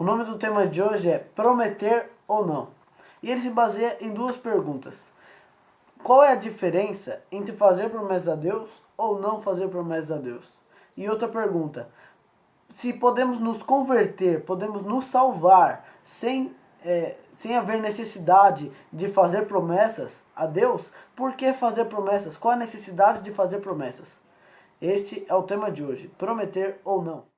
O nome do tema de hoje é prometer ou não. E ele se baseia em duas perguntas. Qual é a diferença entre fazer promessas a Deus ou não fazer promessas a Deus? E outra pergunta, se podemos nos converter, podemos nos salvar sem haver necessidade de fazer promessas a Deus, por que fazer promessas? Qual a necessidade de fazer promessas? Este é o tema de hoje, prometer ou não.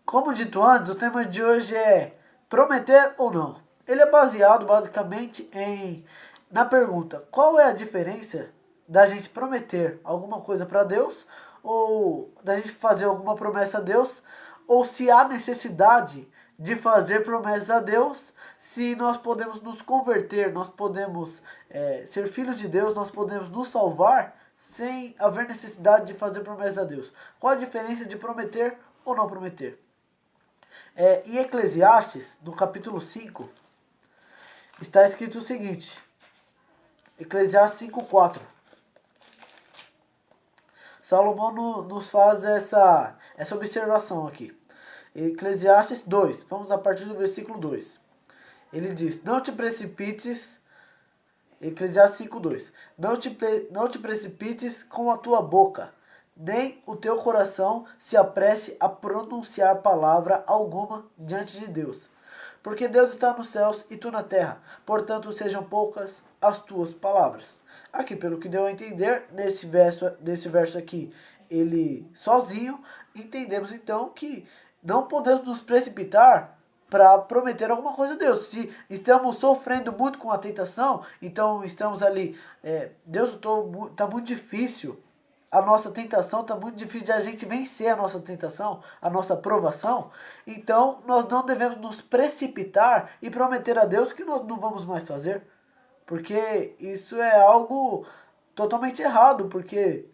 Como dito antes, o tema de hoje é prometer ou não. Ele é baseado basicamente na pergunta: qual é a diferença da gente prometer alguma coisa para Deus ou da gente fazer alguma promessa a Deus, ou se há necessidade de fazer promessas a Deus, se nós podemos nos converter, nós podemos ser filhos de Deus, nós podemos nos salvar sem haver necessidade de fazer promessas a Deus. Qual a diferença de prometer ou não prometer? Em Eclesiastes, no capítulo 5, está escrito o seguinte. Eclesiastes 5:4. Salomão nos faz essa observação aqui. Eclesiastes 2, vamos a partir do versículo 2. Ele diz: não te precipites, Eclesiastes 5:2. Não te precipites com a tua boca, nem o teu coração se apresse a pronunciar palavra alguma diante de Deus. Porque Deus está nos céus e tu na terra, portanto sejam poucas as tuas palavras. Aqui, pelo que deu a entender, nesse verso aqui, ele sozinho, entendemos então que não podemos nos precipitar para prometer alguma coisa a Deus. Se estamos sofrendo muito com a tentação, então estamos ali, Deus, está muito difícil, a nossa tentação está muito difícil de a gente vencer a nossa tentação, a nossa provação, então nós não devemos nos precipitar e prometer a Deus que nós não vamos mais fazer, porque isso é algo totalmente errado, porque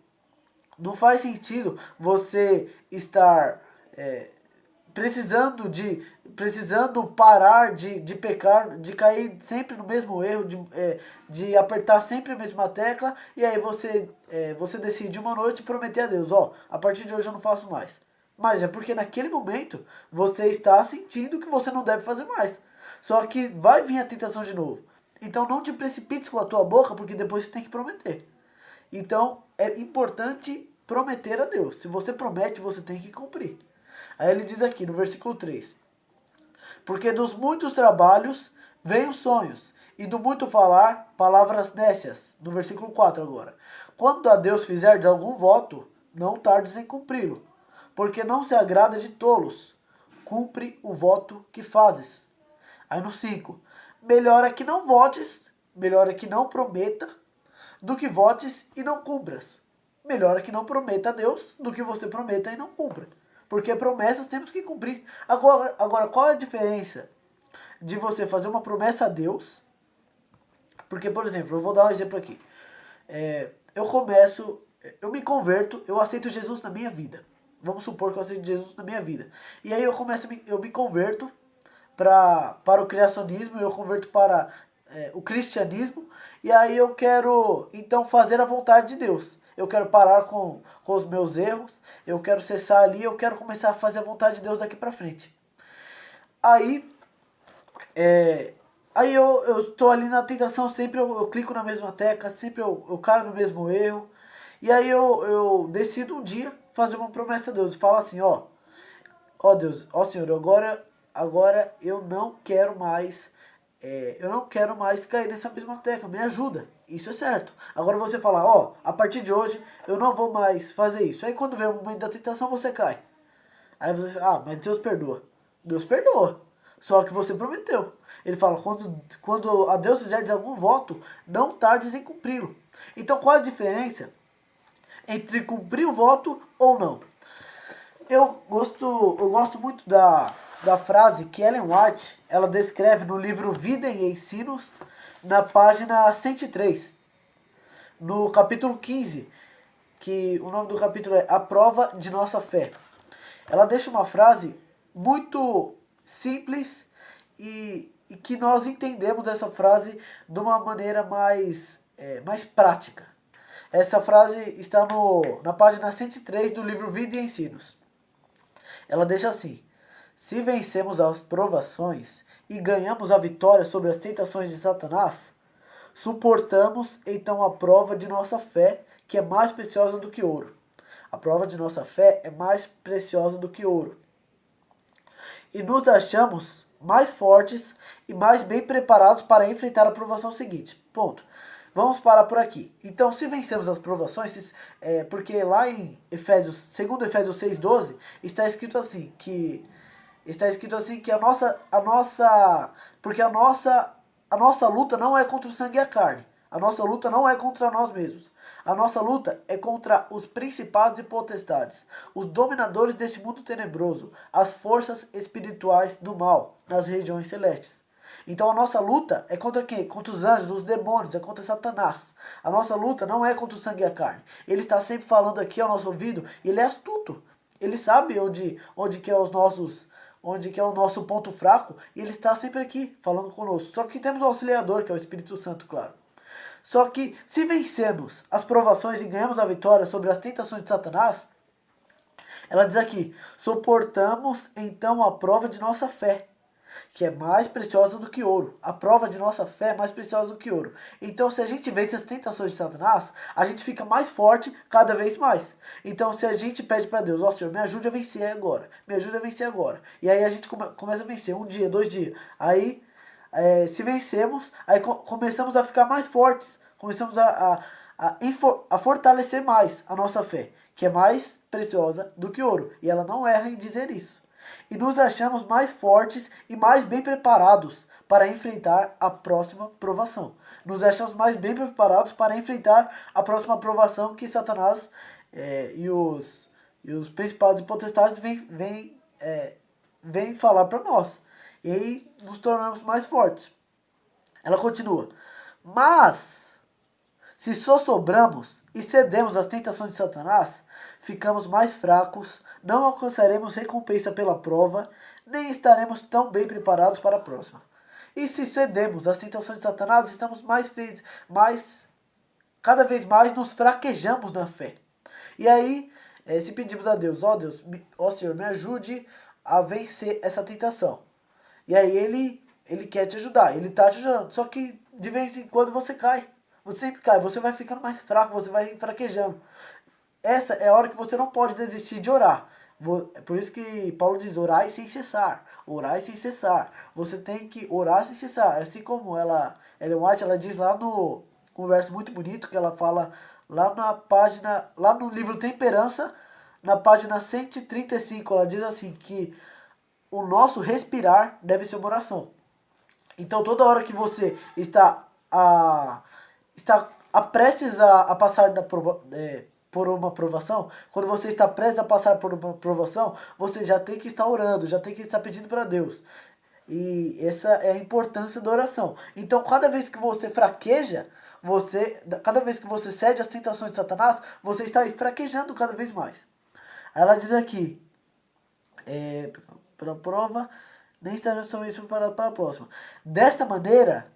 não faz sentido você estar precisando parar de pecar, de cair sempre no mesmo erro, de apertar sempre a mesma tecla, e aí você decide uma noite prometer a Deus: ó, a partir de hoje eu não faço mais. Mas é porque naquele momento você está sentindo que você não deve fazer mais. Só que vai vir a tentação de novo. Então não te precipites com a tua boca, porque depois você tem que prometer. Então é importante prometer a Deus. Se você promete, você tem que cumprir. Aí ele diz aqui no versículo 3: porque dos muitos trabalhos vêm os sonhos, e do muito falar, palavras nécias. No versículo 4 agora: quando a Deus fizerdes algum voto, não tardes em cumpri-lo, porque não se agrada de tolos. Cumpre o voto que fazes. Aí no 5: melhor é que não votes, melhor é que não prometa, do que votes e não cumpras. Melhor é que não prometa a Deus do que você prometa e não cumpra. Porque promessas temos que cumprir. Agora, qual é a diferença de você fazer uma promessa a Deus? Porque, por exemplo, eu vou dar um exemplo aqui. Eu me converto, eu aceito Jesus na minha vida. Vamos supor que eu aceito Jesus na minha vida. E aí eu me converto para o criacionismo, eu converto para o cristianismo. E aí eu quero, então, fazer a vontade de Deus. Eu quero parar com os meus erros, eu quero cessar ali, eu quero começar a fazer a vontade de Deus daqui pra frente. Aí eu estou ali na tentação, sempre eu clico na mesma tecla, sempre eu caio no mesmo erro. E aí eu decido um dia fazer uma promessa a Deus. Falo assim: ó Deus, ó Senhor, agora eu não quero mais cair nessa mesma tecla, me ajuda. Isso é certo. Agora você fala: ó, a partir de hoje eu não vou mais fazer isso. Aí quando vem o momento da tentação, você cai. Aí você fala: mas Deus perdoa. Deus perdoa. Só que você prometeu. Ele fala: quando a Deus fizer algum voto, não tardes em cumpri-lo. Então qual a diferença entre cumprir o voto ou não? Eu gosto muito da frase que Ellen White ela descreve no livro Vida e Ensinos, na página 103, no capítulo 15, que o nome do capítulo é A Prova de Nossa Fé. Ela deixa uma frase muito simples e que nós entendemos essa frase de uma maneira mais prática. Essa frase está na página 103 do livro Vida e Ensinos. Ela deixa assim: se vencemos as provações e ganhamos a vitória sobre as tentações de Satanás, suportamos então a prova de nossa fé, que é mais preciosa do que ouro. A prova de nossa fé é mais preciosa do que ouro. E nos achamos mais fortes e mais bem preparados para enfrentar a provação seguinte. Ponto. Vamos parar por aqui. Então, se vencemos as provações, porque lá em Efésios, segundo Efésios 6:12, está escrito assim que a nossa luta não é contra o sangue e a carne. A nossa luta não é contra nós mesmos. A nossa luta é contra os principados e potestades, os dominadores deste mundo tenebroso, as forças espirituais do mal nas regiões celestes. Então a nossa luta é contra quem? Contra os anjos, os demônios, é contra Satanás. A nossa luta não é contra o sangue e a carne. Ele está sempre falando aqui ao nosso ouvido, e ele é astuto. Ele sabe onde que é onde que é o nosso ponto fraco, e ele está sempre aqui falando conosco. Só que temos o auxiliador, que é o Espírito Santo, claro. Só que se vencemos as provações e ganhamos a vitória sobre as tentações de Satanás, ela diz aqui: suportamos então a prova de nossa fé, que é mais preciosa do que ouro. A prova de nossa fé é mais preciosa do que ouro. Então, se a gente vence as tentações de Satanás, a gente fica mais forte cada vez mais. Então, se a gente pede para Deus: ó Senhor, me ajude a vencer agora, me ajude a vencer agora. E aí a gente começa a vencer, um dia, 2 dias. Aí, se vencemos, aí começamos a ficar mais fortes, começamos a fortalecer mais a nossa fé, que é mais preciosa do que ouro. E ela não erra em dizer isso. E nos achamos mais fortes e mais bem preparados para enfrentar a próxima provação. Nos achamos mais bem preparados para enfrentar a próxima provação que Satanás e os principados e potestades vêm falar para nós. E aí nos tornamos mais fortes. Ela continua: mas se sossobramos e cedemos às tentações de Satanás, ficamos mais fracos, não alcançaremos recompensa pela prova, nem estaremos tão bem preparados para a próxima. E se cedemos às tentações de Satanás, estamos cada vez mais nos fraquejamos na fé. E aí, se pedimos a Deus: ó Deus, ó Senhor, me ajude a vencer essa tentação. E aí ele quer te ajudar, ele está te ajudando, só que de vez em quando você cai. Você sempre cai, você vai ficando mais fraco, você vai fraquejando. Essa é a hora que você não pode desistir de orar. É por isso que Paulo diz: orai sem cessar. Orai sem cessar. Você tem que orar sem cessar. Assim como Ellen White, ela diz lá no um verso muito bonito que ela fala lá no livro Temperança, na página 135, ela diz assim que o nosso respirar deve ser uma oração. Então toda hora que você está prestes a passar por uma provação, quando você está prestes a passar por uma provação, você já tem que estar orando, já tem que estar pedindo para Deus. E essa é a importância da oração. Então, cada vez que você fraqueja, cada vez que você cede às tentações de Satanás, você está fraquejando cada vez mais. Ela diz aqui: pela prova, nem estaremos somente preparados para a próxima. Desta maneira,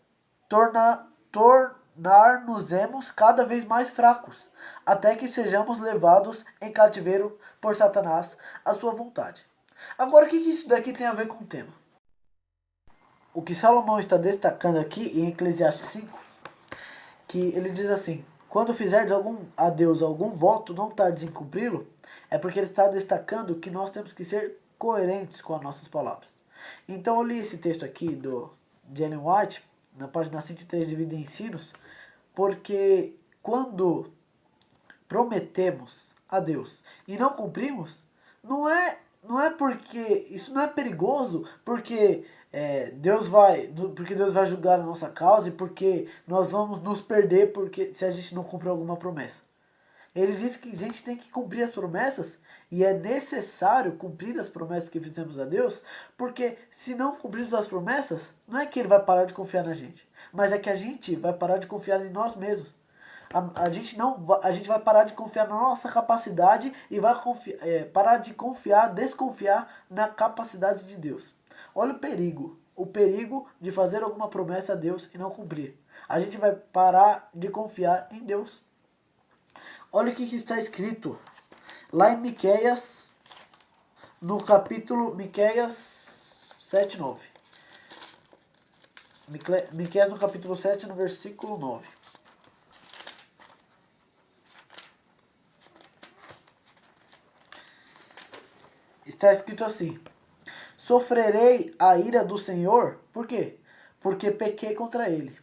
tornar-nos-emos cada vez mais fracos, até que sejamos levados em cativeiro por Satanás à sua vontade. Agora, o que isso daqui tem a ver com o tema? O que Salomão está destacando aqui em Eclesiastes 5, que ele diz assim: quando fizerdes a Deus algum voto, não tardes em cumpri-lo, é porque ele está destacando que nós temos que ser coerentes com as nossas palavras. Então eu li esse texto aqui de Ellen White, na página 103 de Vida e Ensinos, porque quando prometemos a Deus e não cumprimos, não é porque isso não é perigoso, porque Deus vai julgar a nossa causa e porque nós vamos nos perder porque se a gente não cumprir alguma promessa. Ele diz que a gente tem que cumprir as promessas e é necessário cumprir as promessas que fizemos a Deus, porque se não cumprirmos as promessas, não é que ele vai parar de confiar na gente, mas é que a gente vai parar de confiar em nós mesmos. A gente não a gente vai parar de confiar na nossa capacidade e vai parar de confiar, desconfiar na capacidade de Deus. Olha o perigo de fazer alguma promessa a Deus e não cumprir. A gente vai parar de confiar em Deus. Olha o que está escrito lá em Miqueias, no capítulo Miqueias 7:9. Miqueias no capítulo 7, no versículo 9. Está escrito assim: sofrerei a ira do Senhor, por quê? Porque pequei contra ele.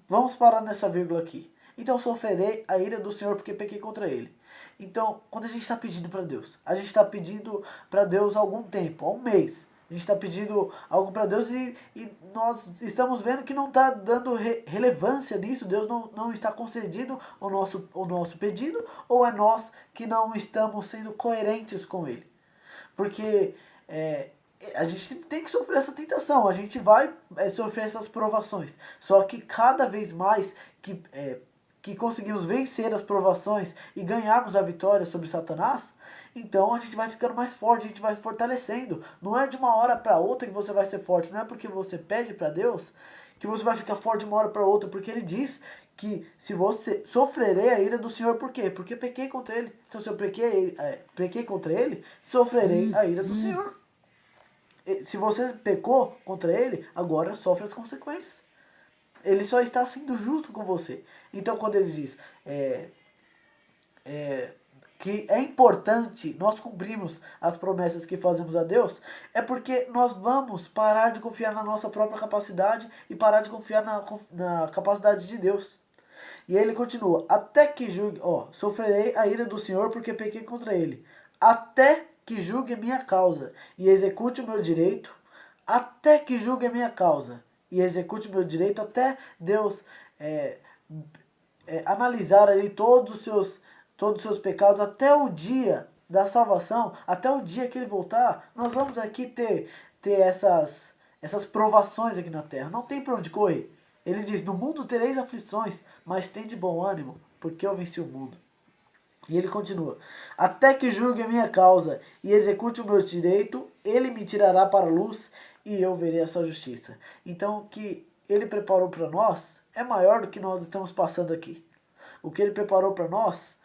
Vamos parar nessa vírgula aqui. Então sofrerei a ira do Senhor porque pequei contra ele. Então, quando a gente está pedindo para Deus, a gente está pedindo para Deus há algum tempo, há um mês. A gente está pedindo algo para Deus e nós estamos vendo que não está dando relevância nisso. Deus não está concedendo o nosso pedido, ou é nós que não estamos sendo coerentes com ele. Porque a gente tem que sofrer essa tentação, a gente vai sofrer essas provações. Só que cada vez mais que conseguimos vencer as provações e ganharmos a vitória sobre Satanás, então a gente vai ficando mais forte, a gente vai fortalecendo. Não é de uma hora para outra que você vai ser forte, não é porque você pede para Deus que você vai ficar forte de uma hora para outra, porque ele diz que se você sofrerei a ira do Senhor, por quê? Porque pequei contra ele. Então se eu pequei contra ele, sofrerei a ira do Senhor. Se você pecou contra ele, agora sofre as consequências. Ele só está sendo justo com você. Então quando ele diz que é importante nós cumprirmos as promessas que fazemos a Deus, é porque nós vamos parar de confiar na nossa própria capacidade e parar de confiar na capacidade de Deus. E ele continua, até que julgue, sofrerei a ira do Senhor porque pequei contra ele, até que julgue minha causa e execute o meu direito, até que julgue a minha causa e execute o meu direito, até Deus analisar ali todos os seus pecados, até o dia da salvação, até o dia que ele voltar, nós vamos aqui ter essas provações aqui na terra. Não tem para onde correr. Ele diz, no mundo tereis aflições, mas tem de bom ânimo, porque eu venci o mundo. E ele continua, até que julgue a minha causa e execute o meu direito, ele me tirará para a luz e eu verei a sua justiça. Então, o que ele preparou para nós é maior do que nós estamos passando aqui. O que ele preparou para nós,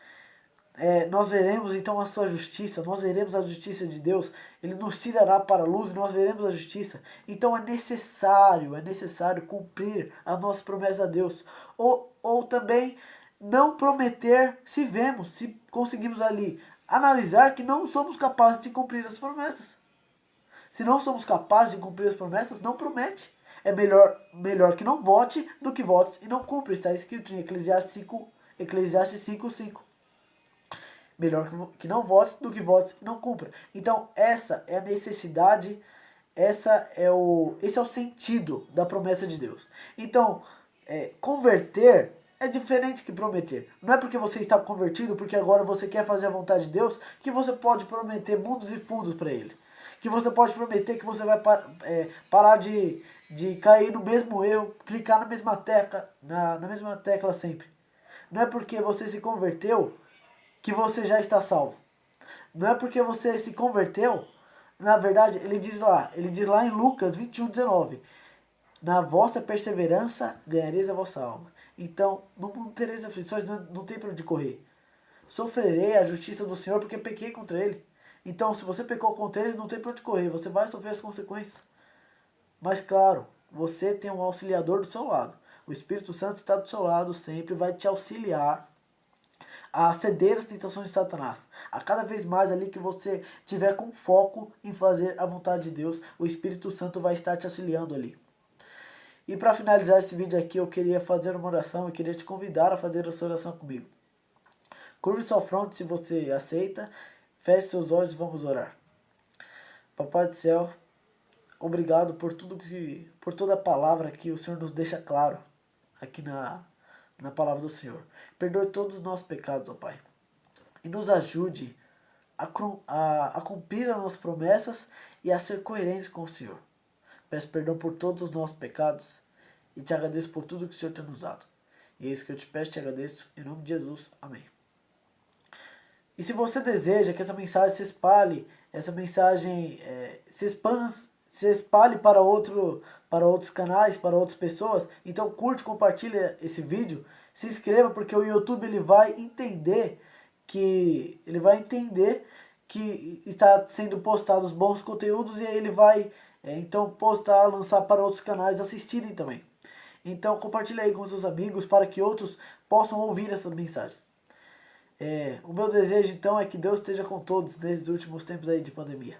nós veremos então a sua justiça, nós veremos a justiça de Deus, ele nos tirará para a luz e nós veremos a justiça. Então é necessário cumprir a nossa promessa a Deus. Ou também não prometer se vemos, se conseguimos ali analisar que não somos capazes de cumprir as promessas. Se não somos capazes de cumprir as promessas, não promete. É melhor que não vote do que votes e não cumpra. Está escrito em Eclesiastes 5:5. Melhor que não vote do que votes e não cumpra. Então, essa é a necessidade, esse é o sentido da promessa de Deus. Então, converter é diferente que prometer. Não é porque você está convertido, porque agora você quer fazer a vontade de Deus, que você pode prometer mundos e fundos para ele. Que você pode prometer que você vai parar de cair no mesmo erro, clicar na mesma tecla, na mesma tecla sempre. Não é porque você se converteu que você já está salvo. Não é porque você se converteu, na verdade, ele diz lá em Lucas 21:19, na vossa perseverança ganhareis a vossa alma. Então, no mundo tereis aflições, não tem para onde correr. Sofrerei a justiça do Senhor porque pequei contra ele. Então, se você pecou contra ele, não tem para onde correr, você vai sofrer as consequências. Mas claro, você tem um auxiliador do seu lado. O Espírito Santo está do seu lado sempre, vai te auxiliar a ceder às tentações de Satanás. A cada vez mais ali que você tiver com foco em fazer a vontade de Deus, o Espírito Santo vai estar te auxiliando ali. E para finalizar esse vídeo aqui, eu queria fazer uma oração e queria te convidar a fazer essa oração comigo. Curve sua fronte se você aceita, feche seus olhos e vamos orar. Papai do céu, obrigado por toda a palavra que o Senhor nos deixa claro aqui na palavra do Senhor. Perdoe todos os nossos pecados, ó Pai. e nos ajude a cumprir as nossas promessas e a ser coerentes com o Senhor. Peço perdão por todos os nossos pecados e te agradeço por tudo que o Senhor tem nos dado. E é isso que eu te peço e te agradeço. Em nome de Jesus. Amém. E se você deseja que essa mensagem se espalhe, essa mensagem se espalhe para outros canais, para outras pessoas, então curte, compartilha esse vídeo, se inscreva, porque o YouTube ele vai entender que está sendo postados bons conteúdos, e aí ele vai então postar, lançar para outros canais assistirem também. Então compartilhe aí com seus amigos para que outros possam ouvir essas mensagens. O meu desejo então é que Deus esteja com todos nesses últimos tempos aí de pandemia.